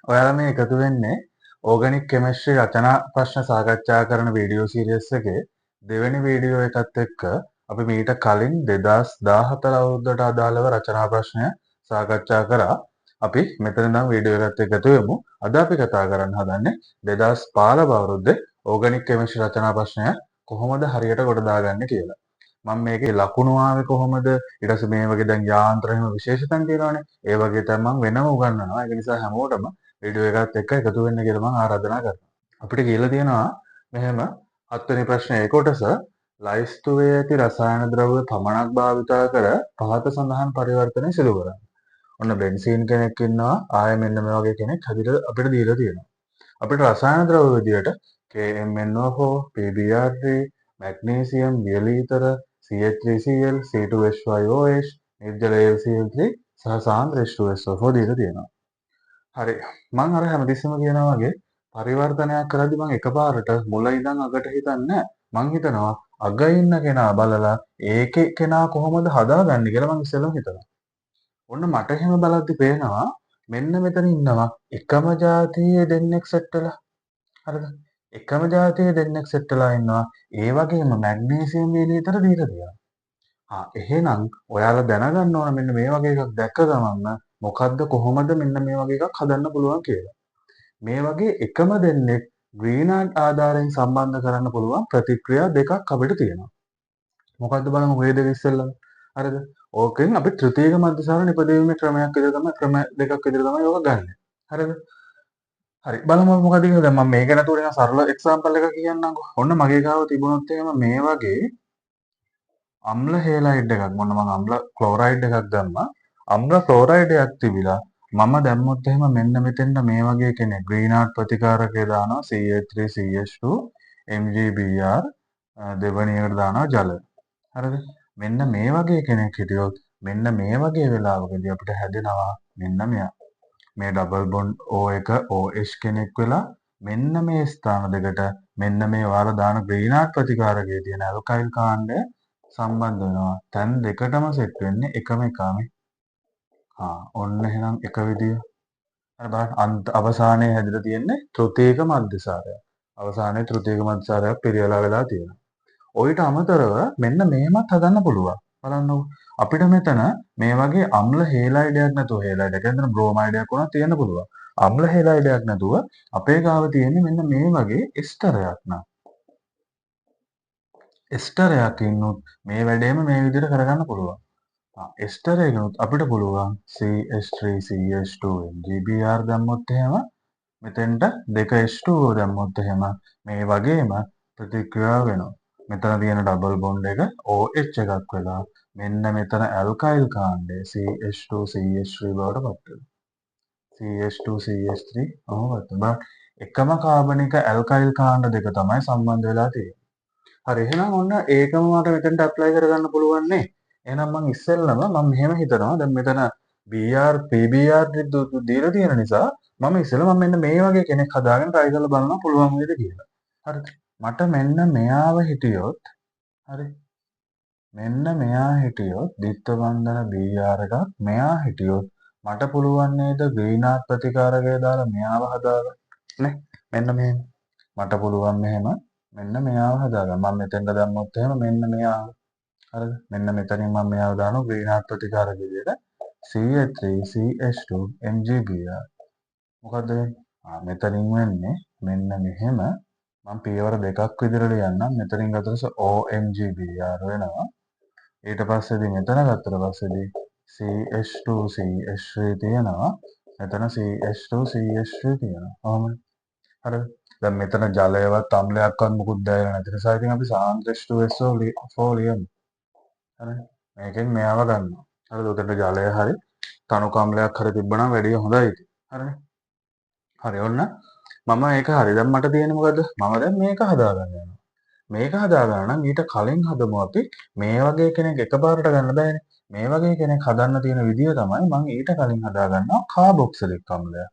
ඔයාලා මේ එකතු වෙන්නේ ඕගනික් කෙමිස්ට්‍රි රචනා ප්‍රශ්න සාකච්ඡා කරන වීඩියෝ සීරීස් එකේ දෙවෙනි වීඩියෝ එකත් එක්ක අපි මීට කලින් 2014 අවුරුද්දට අදාළව රචනා ප්‍රශ්නය සාකච්ඡා කරා. අපි මෙතන ඉඳන් වීඩියෝ එකත් එක්ක එකතු වෙමු. අද අපි කතා කරන්න හදන්නේ 2015 අවුරුද්දේ ඕගනික් කෙමිස්ට්‍රි රචනා ප්‍රශ්නය කොහොමද හරියට ගොඩ දාගන්නේ කියලා. මම මේකේ ලකුණු ආවේ කොහොමද? ඊට පස්සේ මේ වගේ දැන් යාන්ත්‍ර එහෙම විශේෂ තැන් තියෙනවානේ. ඒ වගේ තැන් මම වෙනම උගන්වනවා. ඒක නිසා හැමෝටම වීඩියෝ එකත් එක්ක එකතු වෙන්න කියලා මම ආරාධනා කරනවා. අපිට කියලා තියෙනවා මෙහෙම 7 වෙනි ප්‍රශ්නයේ කොටස ලයිස්තුවේ ඇති රසායන ද්‍රව්‍ය පමණක් භාවිතා කර පහත සඳහන් පරිවර්තනය සිදු කරන්න. ඔන්න බෙන්සීන් කෙනෙක් ඉන්නවා. ආයෙ මෙන්න මේ වගේ කෙනෙක් හැදිලා අපිට දීලා තියෙනවා. අපිට රසායන ද්‍රව්‍ය විදියට KMnO4, PBr3, magnesium, වියලීතර, CH3Cl, C2H5OH, නිර්ජල AlCl3 සහ සාන්ද්‍ර H2SO4 දීලා තියෙනවා. හරි. මම අර හැමතිස්සෙම කියනවා වගේ පරිවර්තනයක් කරද්දි මම එකපාරට මුල ඉඳන් අගට හිතන්නේ නැහැ. මං හිතනවා අග ඉන්න කෙනා බලලා ඒකේ කෙනා කොහොමද හදාගන්නේ කියලා මං ඉස්සෙල්ලම හිතනවා. ඔන්න මට එහෙම බලද්දි පේනවා මෙන්න මෙතන ඉන්නවා එකම ජාතියේ දෙන්නෙක් සෙට් වෙලා. හරිද? එකම ජාතියේ දෙන්නෙක් සෙට් වෙලා ඉන්නවා. ඒ වගේම මැග්නීසියම් වීලීතර දීලා තියෙනවා. එහෙනම් ඔයාලා දැනගන්න ඕන මෙන්න මේ වගේ එකක් දැක්ක ගමන්ම මොකද්ද කොහොමද මෙන්න මේ වගේ එකක් හදන්න පුළුවන් කියලා. මේ වගේ එකම දෙන්නෙක් ග්‍රීන්හාර්ඩ් ආධාරයෙන් සම්බන්ධ කරන්න පුළුවන් ප්‍රතික්‍රියා දෙකක් අපිට තියෙනවා. මොකද්ද බලමු මේ දෙක ඉස්සෙල්ලම. හරිද? ඕකෙන් අපි තෘතීයික මධ්‍යසාර නිපදවීමේ ක්‍රමයක් විදිහට තමයි ක්‍රම දෙකක් විදිහට තමයි ඕක ගන්නෙ. හරිද? හරි බලමු මොකද කියලා. දැන් මම මේක නැතුව නිකන් සරල එක්සැම්පල් එකක් කියන්නම්කෝ. ඔන්න මගේ ගාව තිබුණොත් එහෙම මේ වගේ අම්ල හේලයිඩ් එකක් මොන්න මම අම්ල ක්ලෝරයිඩ් එකක් දැම්මා. අම්ල ක්ලෝරයිඩ් එකක් තිබිලා මම දැම්මොත් එහෙම මෙන්න මෙතෙන්ට මේ වගේ කෙනෙක් ග්‍රීන්හාර්ඩ් ප්‍රතිකාරකය දානවා CH3CH2 MgBr දෙවෙනි එකට දානවා ජල. හරිද? මෙන්න මේ වගේ කෙනෙක් හිටියොත් මෙන්න මේ වගේ වෙලාවකදී අපිට හැදෙනවා මෙන්න මෙයා. මේ ඩබල් බොන්ඩ් O1 OH කෙනෙක් වෙලා මෙන්න මේ ස්ථාන දෙකට මෙන්න මේ ඔයාලා දාන ග්‍රීන්හාර්ඩ් ප්‍රතිකාරකයේ තියෙන ඇල්කයිල් කාණ්ඩය සම්බන්ධ වෙනවා. තැන් දෙකටම සෙට් වෙන්නේ එකම එකානේ. ඔන්න එහෙනම් එක විදිය. අර බලන්න අවසානයේ හැදිලා තියෙන්නේ තෘතීයික මධ්‍යසාරයක්. අවසානයේ තෘතීයික මධ්‍යසාරයක් පිරියලා වෙලා තියෙනවා. ඔයිට අමතරව මෙන්න මෙහෙමත් හදන්න පුළුවන්. බලන්නකෝ. අපිට මෙතන මේ වගේ අම්ල හේලයිඩයක් නැතුව හේලයිඩයක් කියන්නේ බ්‍රෝමයිඩයක් වුණා තියෙන්න පුළුවන්. අම්ල හේලයිඩයක් නැතුව අපේ ගාව තියෙන්නේ මෙන්න මේ වගේ එස්ටරයක් නා. එස්ටරයක් ඉන්නොත් මේ වැඩේම මේ විදිහට කරගන්න පුළුවන්. එස්ටර් එකනොත් අපිට පුළුවන් CH3CH2 දැම්මොත් එහෙම මෙතෙන්ට 2H2O දැම්මොත් එහෙම මේ වගේම ප්‍රතික්‍රියා වෙනවා. මෙතන තියෙන ඩබල් බොන්ඩ් එක OH එකක් වෙලා මෙන්න මෙතන ඇල්කයිල් කාණ්ඩය CH2CH3 බවට පත් වෙනවා. CH2CH3 ඔහොම පත් වෙනවා. එකම කාබනික ඇල්කයිල් කාණ්ඩ දෙක තමයි සම්බන්ධ වෙලා තියෙන්නේ. හරි එහෙනම් ඔන්න ඒකම මට මෙතෙන්ට ඇප්ලයි කරගන්න පුළුවන් නේ. එහෙනම් මම ඉස්සෙල්ලම මම මෙහෙම හිතනවා දැන් මෙතන BR PBR දීලා තියෙන නිසා මම ඉස්සෙල්ලා මම මෙන්න මේ වගේ කෙනෙක් හදාගෙන try කරලා බලන්න පුළුවන් වේද කියලා. හරිද? මට මෙන්න මෙයාව හිටියොත් හරි මෙන්න මෙයා හිටියොත් ද්විත්ව බන්ධන BR එකක් මෙයා හිටියොත් මට පුළුවන් නේද ග්‍රීන්හාර්ඩ් ප්‍රතිකාරකය දාලා මෙයාව හදාගන්න නේ මෙන්න මෙහෙම මට පුළුවන් මෙහෙම මෙන්න මෙයාව හදාගන්න මම මෙතෙන්ට දැම්මොත් එහෙම මෙන්න මෙයා හරිද මෙන්න මෙතනින් මම මෙයාව දානවා ග්‍රීන්හාර්ඩ් ප්‍රතිකාරක විදියට CH3CH2 MgBr මොකද්ද වෙන්නේ මෙතනින් වෙන්නේ මෙන්න මෙහෙම මම පියවර දෙකක් විදියට ලියන්නම් මෙතනින් ගත්තොත් OMgBr වෙනවා ඊට පස්සේදී මෙතන ගත්තට පස්සේදී CH2CH3 තියෙනවා මෙතන CH2CH3 තියෙනවා කොහොමද හරිද දැන් මෙතන ජලයවත් අම්ලයක්වත් මුකුත් දැයිලා නැති නිසා ඉතින් අපි සාන්ද්‍ර H2SO4 ලියමු හරිද මේකෙන් මෙයාව ගන්නවා හරිද උඩට ජලය හරි තනුක අම්ලයක් හරි තිබ්බනම් වැඩිය හොඳයි ඉතින් හරිනේ හරි ඔන්න මම ඒක හරි දැන් මට තියෙන්නේ මොකද්ද මම දැන් මේක හදාගන්න යනවා මේක හදාගන්න නම් ඊට කලින් හදමු අපි මේ වගේ කෙනෙක් එකපාරට ගන්න බෑනේ මේ වගේ කෙනෙක් හදන්න තියෙන විදිය තමයි මම ඊට කලින් හදාගන්නවා කාබොක්සිලික් අම්ලයක්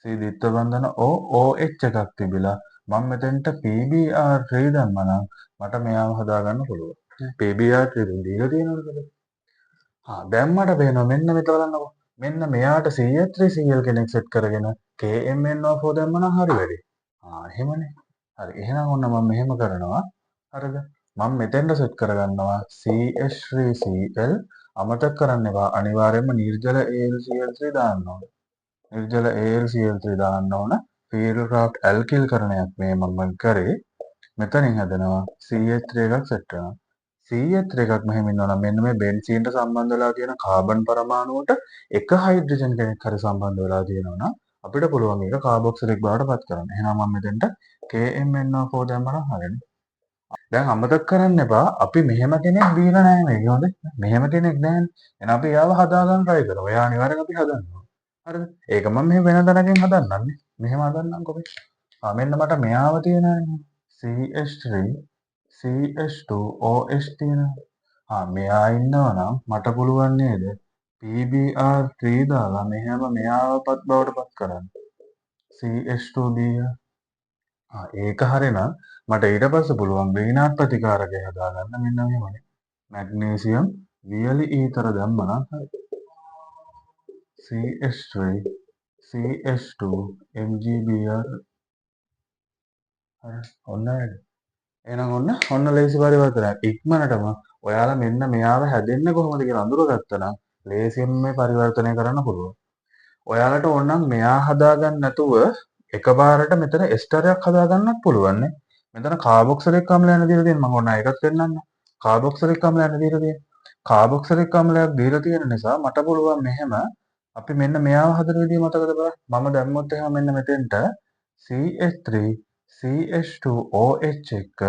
C ද්විත්ව බන්ධන OH එකක් තිබිලා මම මෙතෙන්ට PBr3 දැම්මා නම් මට මෙයාව හදාගන්න පුළුවන් PBr3 දීලා තියෙනවද දැන් මට පේනවා මෙන්න මෙතන බලන්නකෝ මෙන්න මෙයාට CH3Cl කෙනෙක් සෙට් කරගෙන KMnO4 දැම්මනම් හරි වැඩේ. එහෙමනේ. හරි. එහෙනම් ඔන්න මම මෙහෙම කරනවා. හරිද? මම මෙතෙන්ට සෙට් කරගන්නවා CH3Cl. අමතක කරන්න එපා. අනිවාර්යයෙන්ම නිර්ජල AlCl3 දාන්න ඕන. නිර්ජල AlCl3 දාන්න ඕන. ෆීල්ඩ්ක්‍රාෆ්ට් ඇල්කිල් කරණයක් මේ මම කරේ. මෙතනින් හදනවා CH3 එකක් සෙට් වෙනවා. CH3 එකක් මෙහෙම ඉන්නවනම් මෙන්න මේ බෙන්සීන්ට සම්බන්ධ වෙලා තියෙන කාබන් පරමාණුවට එක හයිඩ්‍රජන් කෙනෙක් හරි සම්බන්ධ වෙලා තියෙනවා නම් අපිට පුළුවන් ඒක කාබොක්සිලික් බවට පත් කරන්න. එහෙනම් මම මෙතෙන්ට KMnO4 දැම්මම හරියනේ. දැන් අමතක කරන්න එපා අපි මෙහෙම කෙනෙක් දීලා නැහැ මේක හොඳේ. මෙහෙම කෙනෙක් නැහැනේ. එහෙනම් අපි එයාව හදාගන්න try කරමු. එයා අනිවාර්යෙන් අපි හදන්න ඕන. හරිද? ඒක මම මෙහෙම වෙන තැනකින් හදන්නන්නේ. මෙහෙම හදන්නම්කෝ මේ. මෙන්න මට මෙයාව තියෙනවානේ. CH3 CH2OH තියෙනවා. මෙයා ඉන්නවා නම් මට පුළුවන් නේද PBr3 දාලා මෙහෙම මෙයාවපත් බවට පත් කරන්න. CH2 දීලා. ඒක හරිනම් මට ඊට පස්සේ පුළුවන් විනාඩ ප්‍රතිකාරකය හදාගන්න මෙන්න මෙහෙමනේ. මැග්නීසියම් වියලි ඊතර දැම්මනම් හරි. CH3 CH2 MgBr හරි. ඔන්න වැඩේ. එහෙනම් ඔන්න ලේසි පරිවර්තනයක්. ඉක්මනටම ඔයාලා මෙන්න මෙයාව හැදෙන්නේ කොහොමද කියලා අඳුරගත්තා නම් ලේසියෙන් මේ පරිවර්තනය කරන්න පුළුවන්. ඔයාලට ඕනනම් මෙයා හදාගන්න නැතුව එකපාරට මෙතන එස්ටරයක් හදාගන්නත් පුළුවන් නේ. මෙතන කාබොක්සිලික් අම්ලයන් දීලා තියෙනවා. මම ඕන එකත් පෙන්නන්න. කාබොක්සිලික් අම්ලයන් දීලා තියෙනවා. කාබොක්සිලික් අම්ලයක් දීලා තියෙන නිසා මට පුළුවන් මෙහෙම අපි මෙන්න මෙයාව හදන විදිය මතකද බලන්න. මම දැම්මොත් එහෙම මෙන්න මෙතෙන්ට CH3 CH2OH එක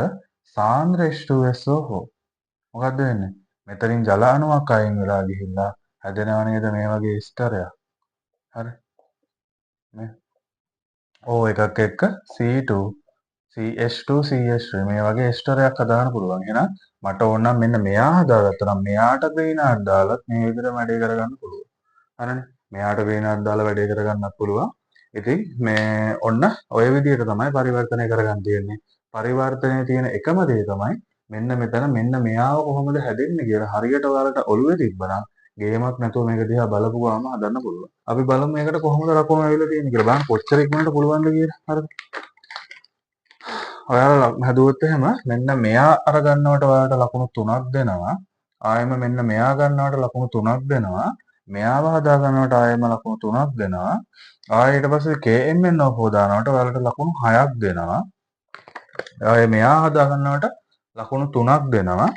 සාන්ද්‍ර H2SO4 මොකක්ද වෙන්නේ? මෙතනින් ජල අණුවක් අයින් වෙලා ගිහිල්ලා හැදෙනව නේද මේ වගේ ස්තරයක්. හරි. මේ O එකක් එක්ක C2 CH2 CH3 මේ වගේ ස්තරයක් හදාගන්න පුළුවන්. එහෙනම් මට ඕන නම් මෙන්න මෙයා හදාගත්තා නම් මෙයාට ග්‍රීනාඩ් දාලා මේ විදිහට වැඩේ කරගන්න පුළුවන්. හරිනේ. මෙයාට ග්‍රීනාඩ් දාලා වැඩේ කරගන්නත් පුළුවන්. ඉතින් මේ ඔන්න ඔය විදිහට තමයි පරිවර්තනය කරගන්න තියෙන්නේ. පරිවර්තනයේ තියෙන එකම දේ තමයි මෙන්න මෙතන මෙන්න මෙයාව කොහොමද හැදෙන්නේ කියලා හරියට ඔයාලට ඔළුවේ තිබ්බනම් ගේමක් නැතුව මේක දිහා බලපු ගාම හදන්න පුළුවන්. අපි බලමු මේකට කොහොමද ලකුණු ඇවිල්ලා තියෙන්නේ කියලා. බලන්න කොච්චර ඉක්මනට පුළුවන්ද කියලා. හරිද? ඔයාලා හැදුවොත් එහෙම මෙන්න මෙයා අර ගන්නවට ඔයාලට ලකුණු 3ක් දෙනවා. ආයෙම මෙන්න මෙයා ගන්නවට ලකුණු 3ක් දෙනවා. මෙයාව හදා ගන්නවට ආයෙම ලකුණු 3ක් දෙනවා. ආයෙ ඊට පස්සේ KMnO4 දානවට ඔයාලට ලකුණු 6ක් දෙනවා. ආයෙ මෙයා හදා ගන්නවට ලකුණු 3ක් දෙනවා.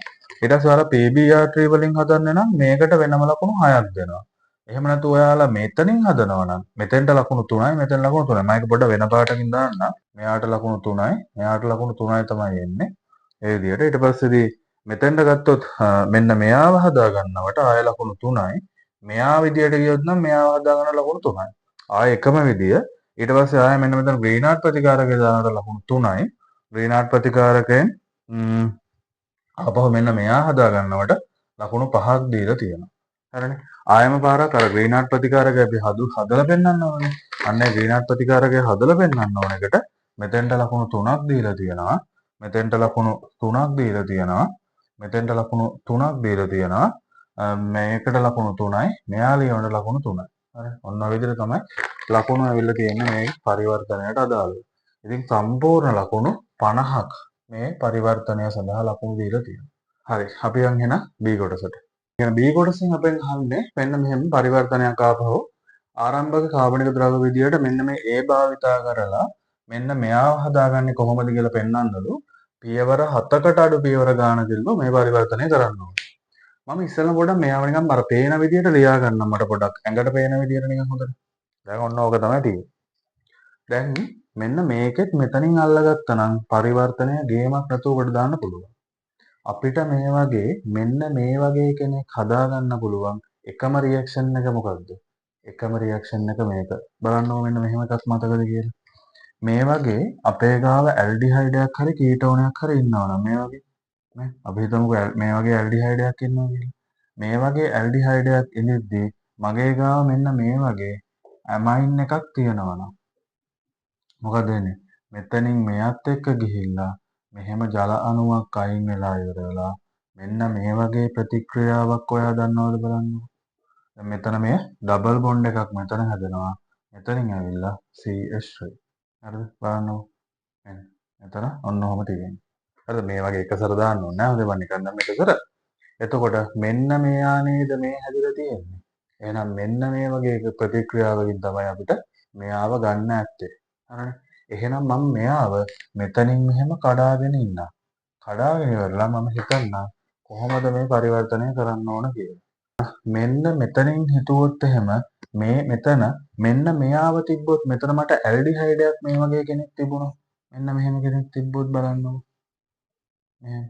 ඊට පස්සේ ඔයාලා PBr3 වලින් හදන්නේ නම් මේකට වෙනම ලකුණු 6ක් දෙනවා. එහෙම නැතු ඔයාලා මෙතනින් හදනවා නම් මෙතෙන්ට ලකුණු 3යි මෙතෙන් ලකුණු 3යි. මම ඒක පොඩ්ඩක් වෙන පාටකින් දාන්නම්. මෙයාට ලකුණු 3යි මෙයාට ලකුණු 3යි තමයි එන්නේ. ඒ විදිහට ඊට පස්සේදී මෙතෙන්ට ගත්තොත් මෙන්න මෙයාව හදා ගන්නවට ආයෙ ලකුණු 3යි. මෙයා විදියට ගියොත් නම් මෙයාව හදා ගන්න ලකුණු 3යි. ආයෙ එකම විදිය. ඊට පස්සේ ආයෙ මෙන්න මෙතන ග්‍රීනාඩ් ප්‍රතිකාරකය දානකොට ලකුණු 3යි. ග්‍රීනාඩ් ප්‍රතිකාරකයෙන් ආපහු මෙන්න මෙයා හදා ගන්නවට ලකුණු 5ක් දීලා තියෙනවා. හරිනේ. ආයෙම පාරක් අර ග්‍රීනාඩ් ප්‍රතිකාරකය අපි හදලා පෙන්නන්න ඕනේ. අන්න ඒ ග්‍රීනාඩ් ප්‍රතිකාරකය හදලා පෙන්නන්න ඕන එකට මෙතෙන්ට ලකුණු 3ක් දීලා තියෙනවා. මෙතෙන්ට ලකුණු 3ක් දීලා තියෙනවා. මෙතෙන්ට ලකුණු 3ක් දීලා තියෙනවා. මේකට ලකුණු 3යි. මෙයා ලියනට ලකුණු 3යි. හරි. ඔන්න ඔය විදිහට තමයි ලකුණු ඇවිල්ලා තියෙන්නේ මේ පරිවර්තනයට අදාළව. ඉතින් සම්පූර්ණ ලකුණු 50ක් මේ පරිවර්තනය සඳහා ලකුණු දීලා තියෙනවා. හරි. අපි යන් එහෙනම් B කොටසට. කියන B කොටසෙන් අපෙන් අහන්නේ මෙන්න මෙහෙම පරිවර්තනයක් ආපහු ආරම්භක කාබනික ද්‍රව්‍ය විදියට මෙන්න මේ A භාවිතා කරලා මෙන්න මෙයාව හදාගන්නේ කොහොමද කියලා පෙන්වන්නලු පියවර 7කට අඩු පියවර ගානකින්ම මේ පරිවර්තනය කරන්න ඕනේ. මම ඉස්සෙල්ලා පොඩ්ඩක් මෙයාව නිකන් අර පේන විදියට ලියා ගන්නම් මට පොඩ්ඩක් ඇඟට පේන විදියට නිකන් හොඳට. දැන් ඔන්න ඕක තමයි තියෙන්නේ. දැන් මෙන්න මේකෙත් මෙතනින් අල්ලගත්තා නම් පරිවර්තනය ගේමක් නැතුව කොට දාන්න පුළුවන්. අපිට මේ වගේ මෙන්න මේ වගේ කෙනෙක් හදාගන්න පුළුවන් එකම රියැක්ෂන් එක මොකක්ද? එකම රියැක්ෂන් එක මේක. බලන්නකො මෙන්න මෙහෙම එකක් මතකද කියලා. මේ වගේ අපේ ගාව ඇල්ඩිහයිඩයක් හරි කීටෝනයක් හරි ඉන්නවා නම් මේ වගේ නේ අපි හිතමුකෝ මේ වගේ ඇල්ඩිහයිඩයක් ඉන්නවා කියලා. මේ වගේ ඇල්ඩිහයිඩයක් ඉඳිද්දී මගේ ගාව මෙන්න මේ වගේ ඇමයින් එකක් තියෙනවා නම් මොකද වෙන්නේ? මෙතනින් මෙයත් එක්ක ගිහිල්ලා මෙහෙම ජල අණුවක් අයින් වෙලා ඉවර වෙලා මෙන්න මේ වගේ ප්‍රතික්‍රියාවක් ඔයා දන්නවද බලන්න. දැන් මෙතන මේ ඩබල් බොන්ඩ් එකක් මෙතන හැදෙනවා. මෙතනින් ඇවිල්ලා CH3. හරිද? බලන්නකෝ. මෙන්න. මෙතන ඔන්න ඔහොම තියෙන්නේ. හරිද? මේ වගේ එකසර දාන්න ඕනේ නෑ. හොඳේ මම නිකන් දැන් එකසර. එතකොට මෙන්න මෙයා නේද මේ හැදිලා තියෙන්නේ. එහෙනම් මෙන්න මේ වගේ එක ප්‍රතික්‍රියාවකින් තමයි අපිට මෙයාව ගන්න ඇත්තේ. හරිනේ. එහෙනම් මම මෙයාව මෙතනින් මෙහෙම කඩාගෙන ඉන්නවා. කඩාගෙන ඉවරලා මම හිතන්නම් කොහොමද මේ පරිවර්තනය කරන්න ඕන කියලා. මෙන්න මෙතනින් හිතුවොත් එහෙම මේ මෙතන මෙන්න මෙයාව තිබ්බොත් මෙතන මට ඇල්ඩිහයිඩයක් මේ වගේ කෙනෙක් තිබුණොත් මෙන්න මෙහෙම කෙනෙක් තිබ්බොත් බලන්නකෝ. මෙහෙම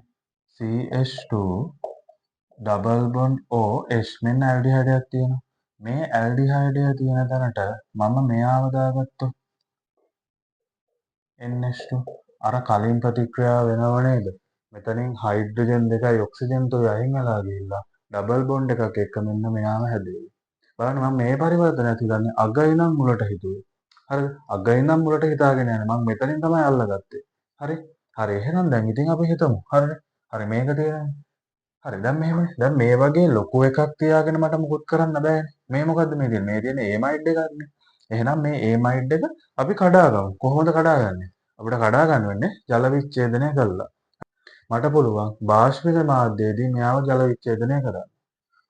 CH2 ඩබල් බොන්ඩ් OH මෙන්න ඇල්ඩිහයිඩයක් තියෙනවා. මේ ඇල්ඩිහයිඩය තියෙන තැනට මම මෙයාව දාගත්තොත් NH2 අර කලින් ප්‍රතික්‍රියාව වෙනව නේද? මෙතනින් හයිඩ්‍රජන් දෙකයි ඔක්සිජන් තුනයි අයින් වෙලා ගිහිල්ලා ඩබල් බොන්ඩ් එකක් එක්ක මෙන්න මෙයාම හැදෙයි. බලන්න මම මේ පරිවර්තනය තියන්නේ අග ඉඳන් මුලට හිතුවේ. හරිද? අග ඉඳන් මුලට හිතාගෙන යන්නේ මම මෙතනින් තමයි අල්ලගත්තේ. හරි? හරි එහෙනම් දැන් ඉතින් අපි හිතමු. හරිද? හරි මේක තියෙනනේ. හරි දැන් මෙහෙමනේ. දැන් මේ වගේ ලොකු එකක් තියාගෙන මට මුකුත් කරන්න බෑනේ. මේ මොකද්ද මේ තියෙන්නේ? මේ තියෙන්නේ ඒමයිඩ් එකක්නේ. එහෙනම් මේ ඒමයිඩ් එක අපි කඩාගමු. කොහොමද කඩාගන්නේ? අපිට කඩා ගන්න වෙන්නේ ජල විච්ඡේදනය කළා. මට පුළුවන් බාෂ්පික මාධ්‍යයේදී මෙයාව ජල විච්ඡේදනය කරන්න.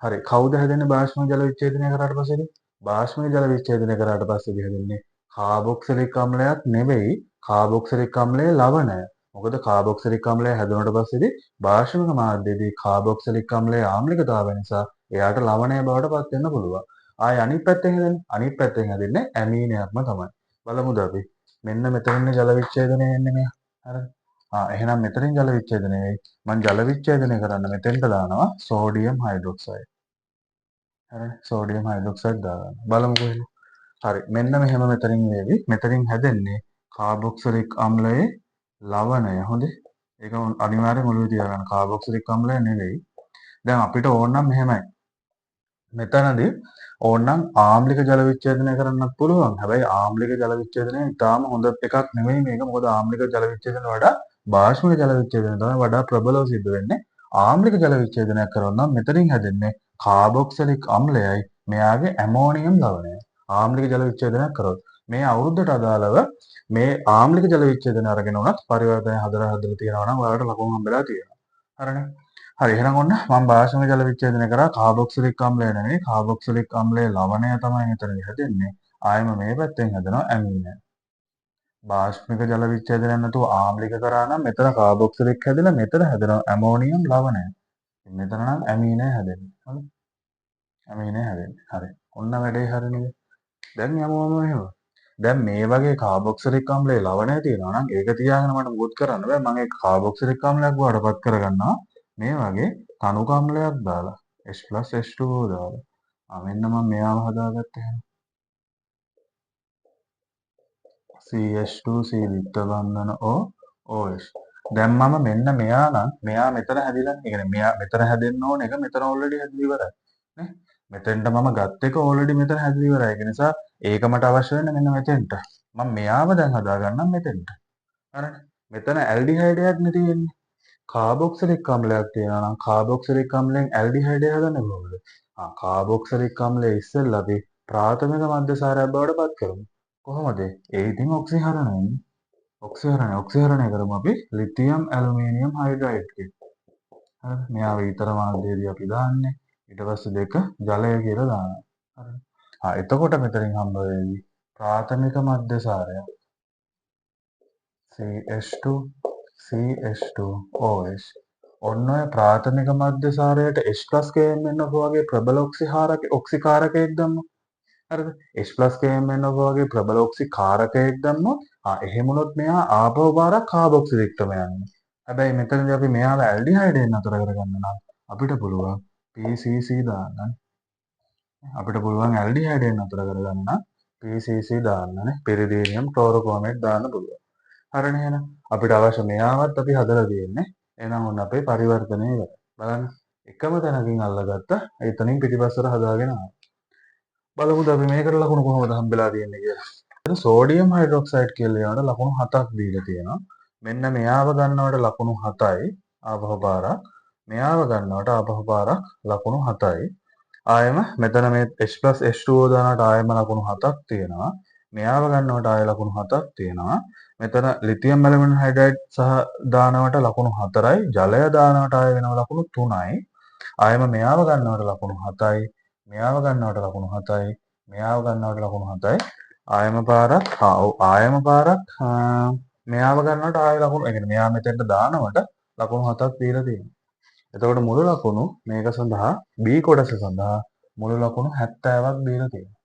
හරි කවුද හැදෙන්නේ බාෂ්පීය ජල විච්ඡේදනය කරාට පස්සේදී? බාෂ්පීය ජල විච්ඡේදනය කරාට පස්සේදී හැදෙන්නේ කාබොක්සිලික් අම්ලයක් නෙවෙයි කාබොක්සිලික් අම්ලයේ ලවණය. මොකද කාබොක්සිලික් අම්ලය හැදුනට පස්සේදී බාෂ්පීය මාධ්‍යයේදී කාබොක්සිලික් අම්ලයේ ආම්ලිකතාවය නිසා එයාට ලවණය බවට පත් වෙන්න පුළුවන්. ආයේ අනිත් පැත්තෙන් හැදෙන්නේ අනිත් පැත්තෙන් හැදෙන්නේ ඇමීනයක්ම තමයි. බලමුද අපි. මෙන්න මෙතනින් ජල විච්ඡේදනය වෙන්නේ මෙයා. හරිද? එහෙනම් මෙතනින් ජල විච්ඡේදනය වෙයි. මම ජල විච්ඡේදනය කරන්න මෙතෙන්ට දානවා සෝඩියම් හයිඩ්‍රොක්සයිඩ්. හරිනේ සෝඩියම් හයිඩ්‍රොක්සයිඩ් දාගන්න. බලමුකෝ එහෙනම්. හරි මෙන්න මෙහෙම මෙතනින් වේවි. මෙතනින් හැදෙන්නේ කාබොක්සිලික් අම්ලයේ ලවණය. හොඳේ. ඒක අනිවාර්යෙන් ඔළුවේ තියාගන්න. කාබොක්සිලික් අම්ලය නෙවෙයි. දැන් අපිට ඕන නම් මෙහෙමයි. මෙතනදී ඕනනම් ආම්ලික ජල විච්ඡේදනය කරන්නත් පුළුවන්. හැබැයි ආම්ලික ජල විච්ඡේදනය ඉතාම හොඳ එකක් නෙවෙයි මේක. මොකද ආම්ලික ජල විච්ඡේදනයට වඩා බාෂ්පීය ජල විච්ඡේදනය තමයි වඩා ප්‍රබලව සිද්ධ වෙන්නේ. ආම්ලික ජල විච්ඡේදනයක් කරනවා නම් මෙතනින් හැදෙන්නේ කාබොක්සිලික් අම්ලයයි මෙයාගේ ඇමෝනියම් ලවණයයි. ආම්ලික ජල විච්ඡේදනයක් කරොත් මේ අවුරුද්දට අදාළව මේ ආම්ලික ජල විච්ඡේදනය අරගෙන උනත් පරිවර්තනය හදලා තියෙනවා නම් ඔයාලට ලකුණු හම්බෙලා තියෙනවා. හරිනේ. හරි එහෙනම් ඔන්න මම බාෂ්පීය ජල විච්ඡේදනය කරා කාබොක්සිලික් අම්ලය නෙවෙයි කාබොක්සිලික් අම්ලයේ ලවණය තමයි මෙතනදී හැදෙන්නේ. ආයෙම මේ පැත්තෙන් හැදෙනවා ඇමීනය. බාෂ්පික ජල විච්ඡේදනයක් නැතුව ආම්ලික කරා නම් මෙතන කාබොක්සිලික් හැදෙලා මෙතන හැදෙනවා ඇමෝනියම් ලවණය. මෙතන නම් ඇමීනය හැදෙන්නේ. හරි. ඇමීනය හැදෙන්නේ. හරි. ඔන්න වැඩේ හරි නේද? දැන් යමුම එහෙම. දැන් මේ වගේ කාබොක්සිලික් අම්ලයේ ලවණය තියෙනවා නම් ඒක තියාගෙන මට මොකොත් කරන්න බෑ. මම ඒක කාබොක්සිලික් අම්ලයක් වඩපත් කරගන්නවා. මේ වගේ තනුක අම්ලයක් දාලා H+H2O දාලා. මෙන්න මම මෙයාව හදාගත්තා එහෙනම්. CH2C විත්ත බන්ධන O OH. දැන් මම මෙන්න මෙයා නම් මෙයා මෙතන හැදිලා ඒ කියන්නේ මෙයා මෙතන හැදෙන්න ඕන එක මෙතන ඔල්රෙඩි හැදිලා ඉවරයි නේ. මෙතෙන්ට මම ගත්ත එක ඔල්රෙඩි මෙතන හැදිලා ඉවරයි. ඒ නිසා ඒක මට අවශ්‍ය වෙන්නේ මෙන්න මෙතෙන්ට. මම මෙයාව දැන් හදාගන්නම් මෙතෙන්ට. හරිනේ. මෙතන ඇල්ඩිහයිඩයක් නේ තියෙන්නේ. කාබොක්සිලික් අම්ලයක් තියෙනවා නම් කාබොක්සිලික් අම්ලයෙන් ඇල්ඩිහයිඩය හදන්නේ කොහොමද? කාබොක්සිලික් අම්ලය ඉස්සෙල්ලා අපි ප්‍රාථමික මධ්‍යසාරයක් බවට පත් කරමු. කොහොමද? ඒ ඉතින් ඔක්සිහරණයනේ. ඔක්සිහරණය කරමු අපි ලිතියම් ඇලුමිනියම් හයිඩ්‍රයිඩ් එකේ. හරිද? මෙයාව ඊතර මාධ්‍යයේදී අපි දාන්නේ. ඊට පස්සේ දෙක ජලය කියලා දානවා. හරිද? එතකොට මෙතනින් හම්බ වෙන්නේ ප්‍රාථමික මධ්‍යසාරය CH2 CH2OH. ඔන්න ඔය ප්‍රාථමික මධ්‍යසාරයට H+KMnO වගේ ප්‍රබල ඔක්සිකාරකයක් දැම්මොත් හරිද? H+KMnO වගේ ප්‍රබල ඔක්සිකාරකයක් දැම්මොත් එහෙම වුණොත් මෙයා ආපහු පාරක් කාබොක්සිලික්ටම යන්නේ. හැබැයි මෙතනදී අපි මෙයාව ඇල්ඩිහයිඩයෙන් නතර කරගන්න නම් අපිට පුළුවන් PCC දාන්න. අපිට පුළුවන් ඇල්ඩිහයිඩයෙන් නතර කරගන්න නම් PCC දාන්නනේ. පිරිදීනියම් ක්ලෝරෝෆෝමේට් දාන්න පුළුවන්. හරිනේ එහෙනම් අපිට අවශ්‍ය මෙයාවත් අපි හදලා තියෙන්නේ. එහෙනම් ඔන්න අපේ පරිවර්තනය ඉවරයි. බලන්න එකම තැනකින් අල්ලගත්ත එතනින් පිටිපස්සට හදාගෙන ආවා. බලමුද අපි මේකට ලකුණු කොහොමද හම්බෙලා තියෙන්නේ කියලා. එතන සෝඩියම් හයිඩ්‍රොක්සයිඩ් කියලා ඒවට ලකුණු 7ක් දීලා තියෙනවා. මෙන්න මෙයාව ගන්නවට ලකුණු 7යි ආපහු පාරක්. මෙයාව ගන්නවට ආපහු පාරක් ලකුණු 7යි. ආයෙම මෙතන මේ H+H2O දානට ආයෙම ලකුණු 7ක් තියෙනවා. මෙයාව ගන්නවට ආයෙ ලකුණු 7ක් තියෙනවා. මෙතන ලිතියම් ඇලුමිනියම් හයිඩ්‍රයිඩ් සහ දානවට ලකුණු 4යි. ජලය දානවට ආයෙ වෙනම ලකුණු 3යි. ආයෙම මෙයාව ගන්නවට ලකුණු 7යි. මෙයාව ගන්නවට ලකුණු 7යි. මෙයාව ගන්නවට ලකුණු 7යි. ආයෙම පාරක් ආයෙම පාරක් මෙයාව ගන්නවට ආයෙ ලකුණු ඒ කියන්නේ මෙයා මෙතෙන්ට දානවට ලකුණු 7ක් දීලා තියෙනවා. එතකොට මුළු ලකුණු මේක සඳහා B කොටස සඳහා මුළු ලකුණු 70ක් දීලා තියෙනවා.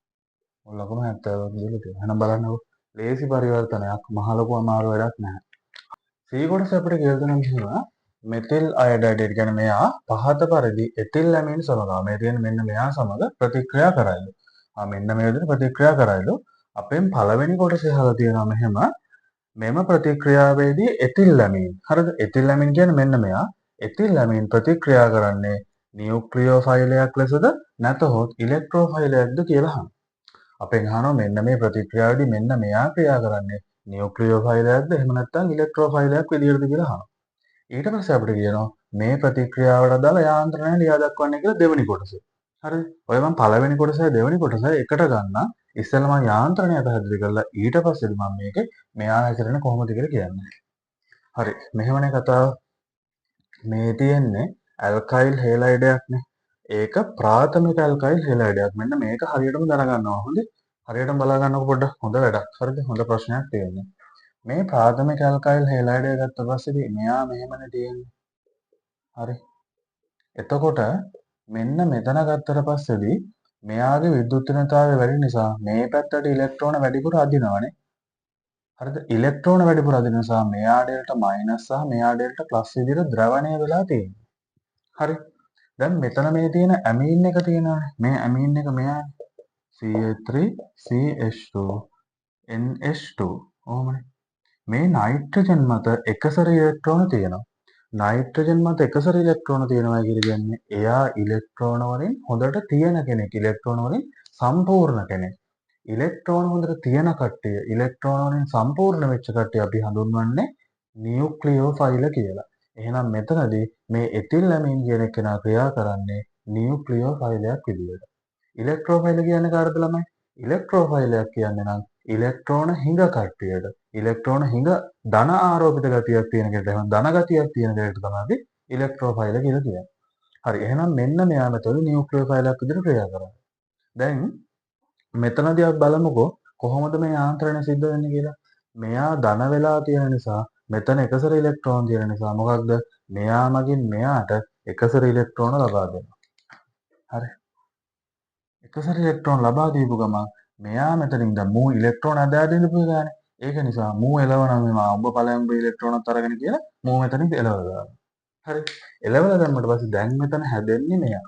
මුළු ලකුණු 70ක් දීලා තියෙනවා. එහෙනම් බලන්නකෝ. ලේසි පරිවර්තනයක් මහ ලොකු අමාරු වැඩක් නැහැ. C කොටස අපිට කියලා දෙනවා මෙතිල් අයඩයිඩ් ඒ කියන්නේ මෙයා පහත පරිදි එතිල් ඇමීන් සමග මේ තියෙන මෙන්න මෙයා සමග ප්‍රතික්‍රියා කරයිලු. මෙන්න මේ විදිහට ප්‍රතික්‍රියා කරයිලු. අපෙන් පළවෙනි කොටසේ අහලා තියෙනවා මෙහෙම මෙම ප්‍රතික්‍රියාවේදී එතිල් ඇමීන් හරිද? එතිල් ඇමීන් කියන්නේ මෙන්න මෙයා. එතිල් ඇමීන් ප්‍රතික්‍රියා කරන්නේ නියුක්ලියෝෆයිලයක් ලෙසද නැතහොත් ඉලෙක්ට්‍රෝෆයිලයක්ද කියලා අහනවා. අපෙන් අහනවා මෙන්න මේ ප්‍රතික්‍රියාවේදී මෙන්න මෙයා ක්‍රියා කරන්නේ නියුක්ලියෝෆයිලයක්ද එහෙම නැත්නම් ඉලෙක්ට්‍රෝෆයිලයක් විදියටද කියලා අහනවා. ඊට පස්සේ අපිට කියනවා මේ ප්‍රතික්‍රියාවට අදාළ යාන්ත්‍රණය ලියා දක්වන්න කියලා දෙවෙනි කොටස. හරිද? ඔය මම පළවෙනි කොටසයි දෙවෙනි කොටසයි එකට ගන්නම්. ඉස්සෙල්ලා මම යාන්ත්‍රණය පැහැදිලි කරලා ඊට පස්සේදී මම මේකේ මෙයා හැසිරෙන්නේ කොහොමද කියලා කියන්නේ. හරි. මෙහෙමනේ කතාව. මේ තියෙන්නේ ඇල්කයිල් හේලයිඩයක්නේ. ඒක ප්‍රාථමික ඇල්කයිල් හේලයිඩයක්. මෙන්න මේක හරියටම දැනගන්නවා. හොඳේ. හරියටම බලා ගන්නකො පොඩ්ඩක්. හොඳ වැඩක්. හරිද? හොඳ ප්‍රශ්නයක් තියෙන්නේ. මේ ප්‍රාථමික ඇල්කයිල් හේලයිඩය ගත්ත පස්සේදී මෙයා මෙහෙමනේ තියෙන්නේ. හරි. එතකොට මෙන්න මෙතන ගත්තට පස්සේදී මෙයාගේ විද්‍යුත්තුනතාවය වැඩි නිසා මේ පැත්තට ඉලෙක්ට්‍රෝන වැඩිපුර අදිනවනේ. හරිද? ඉලෙක්ට්‍රෝන වැඩිපුර අදින නිසා මෙයා ඩෙල්ටා මයිනස් සහ මෙයා ඩෙල්ටා ප්ලස් විදිහට ද්‍රවණය වෙලා තියෙනවා. හරි. දැන් මෙතන මේ තියෙන ඇමීන් එක තියෙනවානේ. මේ ඇමීන් එක මෙයා CH3CH2 NH2 ඔහොමනේ. මේ නයිට්‍රජන් මත එකසර ඉලෙක්ට්‍රෝන තියෙනවා. නයිට්‍රජන් මත එකසර ඉලෙක්ට්‍රෝන තියෙනවා කියලා කියන්නේ එයා ඉලෙක්ට්‍රෝන වලින් හොඳට තියෙන කෙනෙක්. ඉලෙක්ට්‍රෝන වලින් සම්පූර්ණ කෙනෙක්. ඉලෙක්ට්‍රෝන හොඳට තියෙන කට්ටිය, ඉලෙක්ට්‍රෝන වලින් සම්පූර්ණ වෙච්ච කට්ටිය අපි හඳුන්වන්නේ නියුක්ලියෝෆයිල කියලා. එහෙනම් මෙතනදී මේ එතිල් ඇමීන් කියන කෙනා ක්‍රියා කරන්නේ නියුක්ලියෝෆයිලයක් විදියට. ඉලෙක්ට්‍රෝෆයිල කියන්නේ කාටද ළමයි? ඉලෙක්ට්‍රෝෆයිලයක් කියන්නේ නම් ඉලෙක්ට්‍රෝන හිඟ කට්ටියට. ඉලෙක්ට්‍රෝන හිඟ ධන ආරෝපිත ගතියක් තියෙන කෙනාට එහෙනම් ධන ගතියක් තියෙන කෙනාට තමයි ඉලෙක්ට්‍රෝෆයිල කියලා කියන්නේ. හරි. එහෙනම් මෙන්න මෙයා මෙතන නියුක්ලියෝෆයිලයක් විදිහට ක්‍රියා කරනවා. දැන් මෙතනදී අපි බලමුකෝ කොහොමද මේ යාන්ත්‍රණය සිද්ධ වෙන්නේ කියලා. මෙයා ධන වෙලා තියෙන නිසා මෙතන එකසර ඉලෙක්ට්‍රෝන තියෙන නිසා මොකක්ද? මෙයා මගින් මෙයාට එකසර ඉලෙක්ට්‍රෝන ලබා දෙනවා. හරි. එකසර ඉලෙක්ට්‍රෝන ලබා දීපු ගමන් මෙයා මෙතනින් දැන් මූ ඉලෙක්ට්‍රෝන අදාද ඉඳපු ගානේ. ඒක නිසා මූ එලවනවා මේ ඔබ පළයන්බ ඉලෙක්ට්‍රෝනත් අරගෙන කියලා මූ මෙතනින් එලවලා දානවා. හරි. එලවලා දැම්මට පස්සේ දැන් මෙතන හැදෙන්නේ මෙයා.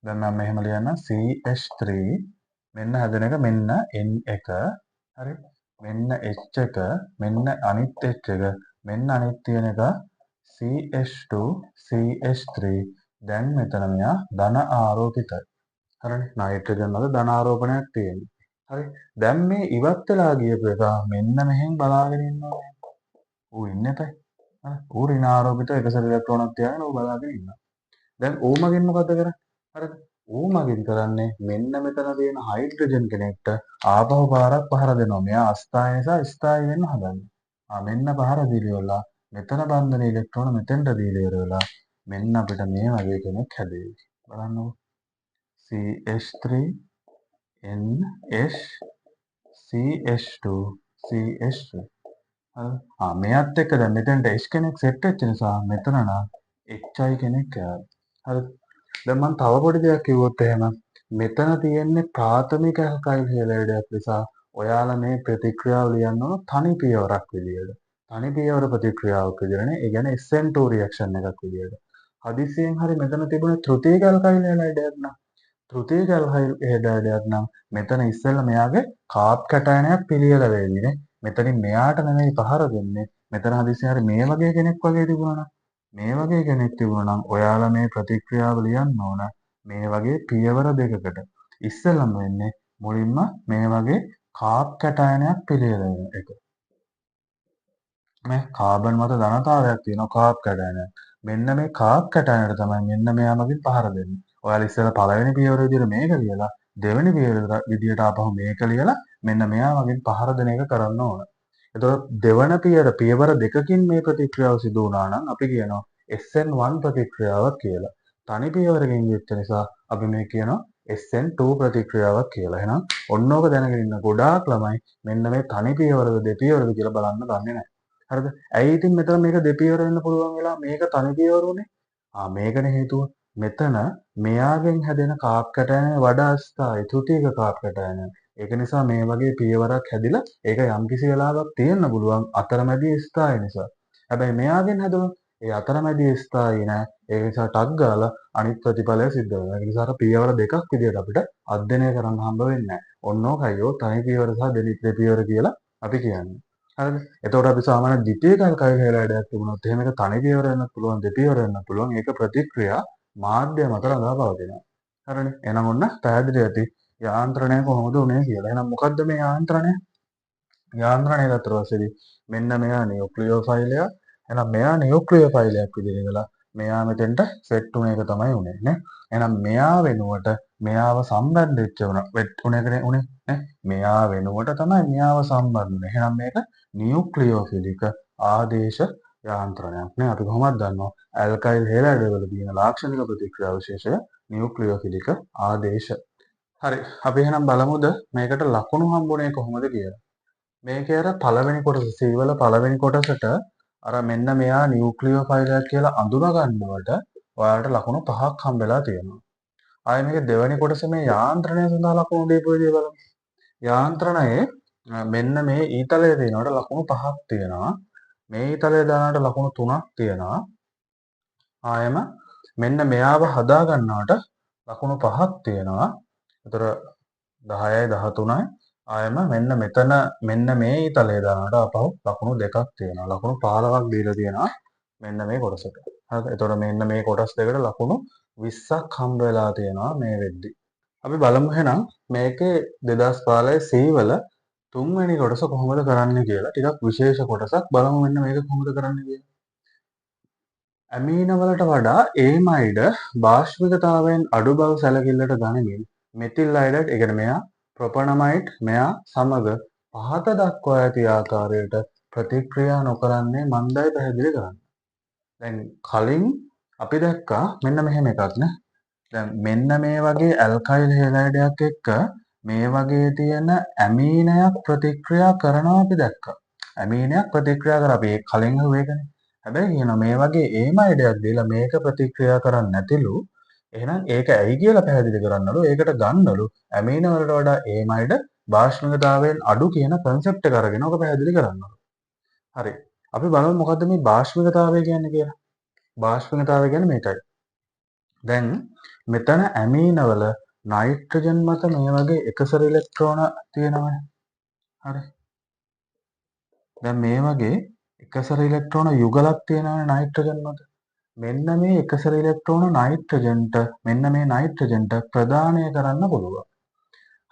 දැන් මම මෙහෙම ලියන්නම් CH3 මෙන්න හැදෙන එක මෙන්න N1 හරි. මෙන්න H1 මෙන්න අනිත් H එක මෙන්න අනිත් තියෙන එක CH2 CH3 දැන් මෙතන මෙයා ධන ආරෝපිතයි. හරිනේ. නයිට්‍රජන් වල ධන ආරෝපණයක් තියෙනවා. හරි. දැන් මේ ඉවත් වෙලා ගියපු එක මෙන්න මෙහෙන් බලාගෙන ඉන්නවා. ඌ ඉන්නේ නැතයි. හරි. ඌ ඍණ ආරෝපිත එකසර ඉලෙක්ට්‍රෝනක් තියාගෙන ඌ බලාගෙන ඉන්නවා. දැන් ඌ මගින් මොකද කරන්නේ? හරිද? ඌ මගින් කරන්නේ මෙන්න මෙතන තියෙන හයිඩ්‍රජන් කෙනෙක්ට ආපහු පාරක් පහර දෙනවා. මෙයා අස්ථාය නිසා ස්ථායි වෙන්න හදන්නේ. මෙන්න පහර දීලා මෙතන බන්ධන ඉලෙක්ට්‍රෝන මෙතෙන්ට දීලා ඉවරලා මෙන්න අපිට මේ වගේ කෙනෙක් හැදෙයි. බලන්නකෝ. CH3 NH CH2 CH2 මෙයත් එක්ක දැන් මෙතනට H කෙනෙක් සෙට් වෙච්ච නිසා මෙතන නම් HI කෙනෙක් යනවා. හරිද? දැන් මම තව පොඩි දෙයක් කිව්වොත් එහෙම මෙතන තියෙන්නේ ප්‍රාථමික ඇල්කයිල් හේලයිඩයක් නිසා ඔයාලා මේ ප්‍රතික්‍රියාව ලියන්න ඕන තනි පියවරක් විදියට. තනි පියවර ප්‍රතික්‍රියාවක් විදියටනේ. ඒ කියන්නේ SN2 රියැක්ෂන් එකක් විදියට. හදිසියෙන් හරි මෙතන තිබුණ තෘතීයික ඇල්කයිල් හේලයිඩයක් නම් තෘතීයික ඇල්කයිල් හේලයිඩයක් නම් මෙතන ඉස්සෙල්ලා මෙයාගේ කාබ් කැටයනයක් පිළියෙල වෙන්නේ. මෙතනින් මෙයාට නෙමෙයි පහර දෙන්නේ. මෙතන හදිසියෙන් හරි මේ වගේ කෙනෙක් වගේ තිබුණා නම් මේ වගේ කෙනෙක් තිබුණා නම් ඔයාලා මේ ප්‍රතික්‍රියාව ලියන්න ඕන මේ වගේ පියවර දෙකකට. ඉස්සෙල්ලම වෙන්නේ මුලින්ම මේ වගේ කාබ් කැටයනයක් පිළියෙල වෙන එක. මේ කාබන් මත ධනතාවයක් තියෙනවා කාබ් කැටයනයක්. මෙන්න මේ කාක් කැටයනට තමයි මෙන්න මෙයා මගින් පහර දෙන්නේ. ඔයාලා ඉස්සෙල්ලා පළවෙනි පියවර විදියට මේක ලියලා දෙවෙනි පියවර විදියට ආපහු මේක ලියලා මෙන්න මෙයා මගින් පහර දෙන එක කරන්න ඕන. එතකොට දෙවන පියවර දෙකකින් මේ ප්‍රතික්‍රියාව සිදු වුණා නම් අපි කියනවා SN1 ප්‍රතික්‍රියාවක් කියලා. තනි පියවරකින් යුක්ත නිසා අපි මේ කියනවා SN2 ප්‍රතික්‍රියාවක් කියලා. එහෙනම් ඔන්න ඕක දැනගෙන ඉන්න ගොඩාක් ළමයි මෙන්න මේ තනි පියවරද දෙපියවරද කියලා බලන්න දන්නේ නැහැ. හරිද? ඇයි ඉතින් මෙතන මේක දෙපියවර වෙන්න පුළුවන් වෙලා මේක තනි පියවර උනේ? මේකනේ හේතුව. මෙතන මෙයාගෙන් හැදෙන කාප් කැටයනේ වඩා ස්ථායි ත්‍ෘතීක කාප් කැටයන. ඒක නිසා මේ වගේ පියවරක් හැදිලා ඒක යම්කිසි වෙලාවක තියෙන්න පුළුවන් අතරමැදි ස්ථායි නිසා. හැබැයි මෙයාගෙන් හැදුණොත් ඒ අතරමැදි ස්ථායි නෑ. ඒ නිසා ටක් ගාලා අනිත් ප්‍රතිඵලය සිද්ධ වෙනවා. ඒ නිසා පියවර දෙකක් විදිහට අපිට අධ්‍යයනය කරන්න හම්බ වෙන්නේ නැහැ. ඔන්න ඕකයි යෝ තනි පියවර සහ දෙපියවර කියලා අපි කියන්නේ. හරිද? එතකොට අපි සාමාන්‍ය ද්විතීයික අල්කයිල් හේලයිඩයක් තිබුණොත් එහෙම ඒක තනි පියවර වෙන්නත් පුළුවන් දෙපියවර වෙන්නත් පුළුවන්. ඒක ප්‍රතික්‍රියා මාධ්‍ය මත රඳා පවතිනවා. හරිනේ? එහෙනම් ඔන්න පැහැදිලි ඇති යාන්ත්‍රණය කොහොමද උනේ කියලා. එහෙනම් මොකද්ද මේ යාන්ත්‍රණය? යාන්ත්‍රණය ගත්තට පස්සේදී මෙන්න මෙයා නියුක්ලියෝෆයිල් එකක්. එහෙනම් මෙයා නියුක්ලියෝෆයිල් එකක් විදිහට ඉඳලා මෙයා මෙතෙන්ට සෙට් වුණ එක තමයි උනේ නේ. එහෙනම් මෙයා වෙනුවට මෙයාව සම්බන්ධ වෙච්ච උනේ නේ. මෙයා වෙනුවට තමයි මෙයාව සම්බන්ධ වෙන්නේ. එහෙනම් මේක නියුක්ලියෝෆිලික ආදේශ යාන්ත්‍රණයක් නේ. අපි කොහොමද දන්නවා? ඇල්කයිල් හේලයිඩ් වල තියෙන ලාක්ෂණික ප්‍රතික්‍රියා විශේෂය නියුක්ලියෝෆිලික ආදේශ. හරි. අපි එහෙනම් බලමුද මේකට ලකුණු හම්බුනේ කොහොමද කියලා. මේකේ අර පළවෙනි කොටස C වල පළවෙනි කොටසට අර මෙන්න මෙයා නියුක්ලියෝෆයිල් එකක් කියලා අඳුනා ගන්නවට ඔයාලට ලකුණු 5ක් හම්බෙලා තියෙනවා. ආයෙ මේකේ දෙවෙනි කොටසේ මේ යාන්ත්‍රණය සඳහා ලකුණු දීපු විදිය බලමු. යාන්ත්‍රණයේ මෙන්න මේ ඊතලයේ තියෙනවට ලකුණු 5ක් තියෙනවා. මේ ඊතලයේ දානට ලකුණු 3ක් තියෙනවා. ආයෙම මෙන්න මෙයාව හදා ගන්නවට ලකුණු 5ක් තියෙනවා. ඒතර 10යි 13යි ආයෙම මෙන්න මෙතන මෙන්න මේ ඊතලයේ දානට ආපහු ලකුණු 2ක් තියෙනවා. ලකුණු 15ක් දීලා තියෙනවා මෙන්න මේ කොටසට. හරිද? එතකොට මෙන්න මේ කොටස් දෙකට ලකුණු 20ක් හම්බ වෙලා තියෙනවා මේ වෙද්දි. අපි බලමු එහෙනම් මේකේ 2015 C වල තුන්වෙනි කොටස කොහොමද කරන්නේ කියලා. ටිකක් විශේෂ කොටසක් බලමු මෙන්න මේක කොහොමද කරන්නේ කියලා. ඇමීන වලට වඩා ඒමයිඩ භාෂ්මිකතාවයෙන් අඩු බව සැලකිල්ලට ගනිමින් මෙතිල් අයිඩට් ඒ කියන්නේ මෙයා ප්‍රොපනමයිඩ් මෙයා සමග පහත දක්වා ඇති ආකාරයට ප්‍රතික්‍රියා නොකරන්නේ මන්දයි පැහැදිලි කරන්න. දැන් කලින් අපි දැක්කා මෙන්න මෙහෙම එකක් නේ. දැන් මෙන්න මේ වගේ ඇල්කයිල් හේලයිඩයක් එක්ක මේ වගේ තියෙන ඇමීනයක් ප්‍රතික්‍රියා කරනවා අපි දැක්කා. ඇමීනයක් ප්‍රතික්‍රියා කරා අපි කලින් හුව එකනේ. හැබැයි කියනවා මේ වගේ ඒමයිඩයක් දීලා මේක ප්‍රතික්‍රියා කරන්නේ නැතිලු. එහෙනම් ඒක ඇයි කියලා පැහැදිලි කරන්නලු. ඒකට ගන්නලු ඇමීන වලට වඩා ඒමයිඩ භාෂ්මිකතාවයෙන් අඩු කියන concept එක අරගෙන ඔක පැහැදිලි කරන්නලු. හරි. අපි බලමු මොකද්ද මේ භාෂ්මිකතාවය කියන්නේ කියලා. භාෂ්මිකතාවය කියන්නේ මේකයි. දැන් මෙතන ඇමීනවල නයිට්‍රජන් මත මේ වගේ එකසර ඉලෙක්ට්‍රෝන තියෙනවනේ. හරි. දැන් මේ වගේ එකසර ඉලෙක්ට්‍රෝන යුගලක් තියෙනවනේ නයිට්‍රජන් මත. මෙන්න මේ එකසර ඉලෙක්ට්‍රෝන නයිට්‍රජන්ට මෙන්න මේ නයිට්‍රජන්ට ප්‍රදානය කරන්න පුළුවන්.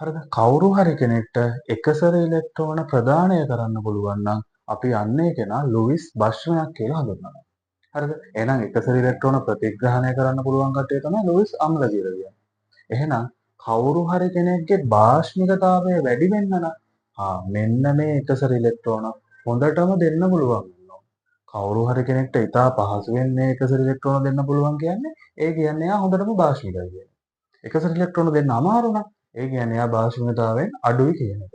හරිද? කවුරු හරි කෙනෙක්ට එකසර ඉලෙක්ට්‍රෝන ප්‍රදානය කරන්න පුළුවන් නම් අපි අන්නේ කෙනා ලුයිස් බෂ්නයක් කියලා හඳුන්වනවා. හරිද? එහෙනම් එකසර ඉලෙක්ට්‍රෝන ප්‍රතිග්‍රහණය කරන්න පුළුවන් කට්ටිය තමයි ලුයිස් අම්ල කියලා කියන්නේ. එහෙනම් කවුරු හරි කෙනෙක්ගේ භාෂ්මිකතාවය වැඩි වෙන්න නම් මෙන්න මේ එකසර ඉලෙක්ට්‍රෝන හොඳටම දෙන්න පුළුවන් වෙනවා. කවුරු හරි කෙනෙක්ට ඉතා පහසුවෙන් මේ එකසර ඉලෙක්ට්‍රෝන දෙන්න පුළුවන් කියන්නේ ඒ කියන්නේ එයා හොඳටම භාෂ්මිකයි කියන එක. එකසර ඉලෙක්ට්‍රෝන දෙන්න අමාරු නම් ඒ කියන්නේ එයා භාෂ්මිකතාවයෙන් අඩුයි කියන එක.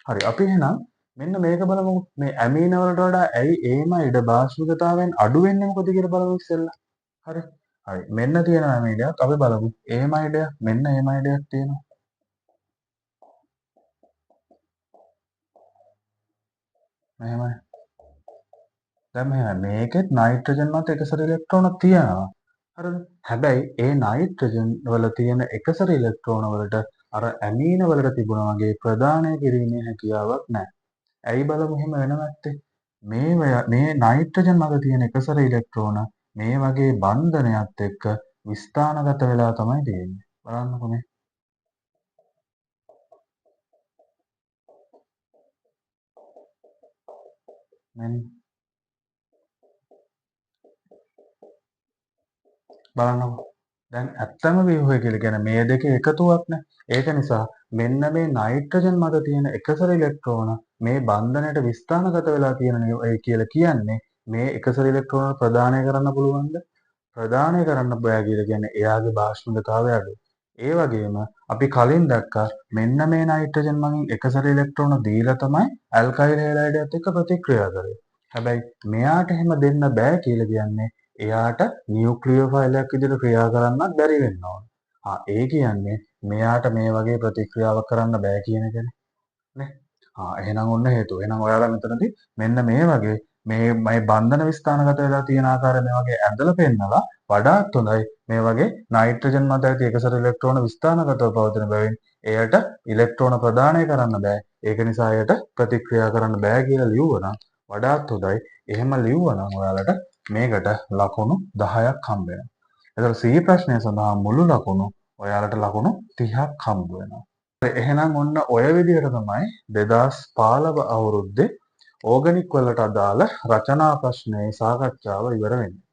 හරි අපි එහෙනම් මෙන්න මේක බලමු මේ ඇමීන වලට වඩා ඇයි ඒමයිඩ භාෂ්මිකතාවයෙන් අඩු වෙන්නේ මොකද කියලා බලමු ඉස්සෙල්ලා. හරි. හරි. මෙන්න තියෙන ඇමීඩයක් අපි බලමු. ඒමයිඩයක් මෙන්න ඒමයිඩයක් තියෙනවා. මෙහෙමයි. දැන් මෙහෙමයි මේකෙත් නයිට්‍රජන් මත එකසර ඉලෙක්ට්‍රෝන තියෙනවා. හරිද? හැබැයි ඒ නයිට්‍රජන් වල තියෙන එකසර ඉලෙක්ට්‍රෝන වලට අර ඇමීන වලට තිබුණා වගේ ප්‍රදානය කිරීමේ හැකියාවක් නැහැ. ඇයි බලමු එහෙම වෙනව නැත්තේ? මේ නයිට්‍රජන් මත තියෙන එකසර ඉලෙක්ට්‍රෝන මේ වගේ බන්ධනයත් එක්ක විස්ථානගත වෙලා තමයි තියෙන්නේ. බලන්නකෝ මේ. මෙන්න බලන්නකෝ. දැන් ඇත්තම ව්‍යුහය කියලා කියන්නේ මේ දෙකේ එකතුවක්නේ. ඒක නිසා මෙන්න මේ නයිට්‍රජන් මත තියෙන එකසර ඉලෙක්ට්‍රෝන මේ බන්ධනයට විස්ථානගත වෙලා තියෙන ඒ කියලා කියන්නේ මේ එකසර ඉලෙක්ට්‍රෝන ප්‍රදානය කරන්න පුළුවන්ද? ප්‍රදානය කරන්න බෑ කියලා කියන්නේ එයාගේ භාෂ්මිකතාවය අඩුයි. ඒ වගේම අපි කලින් දැක්කා මෙන්න මේ නයිට්‍රජන් මගින් එකසර ඉලෙක්ට්‍රෝන දීලා තමයි ඇල්කයිල් හේලයිඩයත් එක්ක ප්‍රතික්‍රියා කරේ. හැබැයි මෙයාට එහෙම දෙන්න බෑ කියලා කියන්නේ එයාට නියුක්ලියෝෆයිලයක් විදිහට ක්‍රියා කරන්නත් බැරි වෙන්න ඕන. ඒ කියන්නේ මෙයාට මේ වගේ ප්‍රතික්‍රියාවක් කරන්න බෑ කියන එකනේ. නේ? එහෙනම් ඔන්න හේතුව. එහෙනම් ඔයාලා මෙතනදී මෙන්න මේ වගේ මේ බන්ධන විස්ථානගත වෙලා තියෙන ආකාරය මේ වගේ ඇඳලා පෙන්නලා වඩාත් හොඳයි මේ වගේ නයිට්‍රජන් මත ඇති එකසර ඉලෙක්ට්‍රෝන විස්ථානගතව පවතින බැවින් එයට ඉලෙක්ට්‍රෝන ප්‍රදානය කරන්න බෑ. ඒක නිසා එයට ප්‍රතික්‍රියා කරන්න බෑ කියලා ලියුවනම් වඩාත් හොඳයි. එහෙම ලිව්වනම් ඔයාලට මේකට ලකුණු 10ක් හම්බ වෙනවා. එතකොට C ප්‍රශ්නය සඳහා මුළු ලකුණු ඔයාලට ලකුණු 30ක් හම්බ වෙනවා. එහෙනම් ඔන්න ඔය විදිහට තමයි 2015 අවුරුද්දේ ඕගනික් වලට අදාළ රචනා ප්‍රශ්නයේ සාකච්ඡාව ඉවර වෙන්නේ.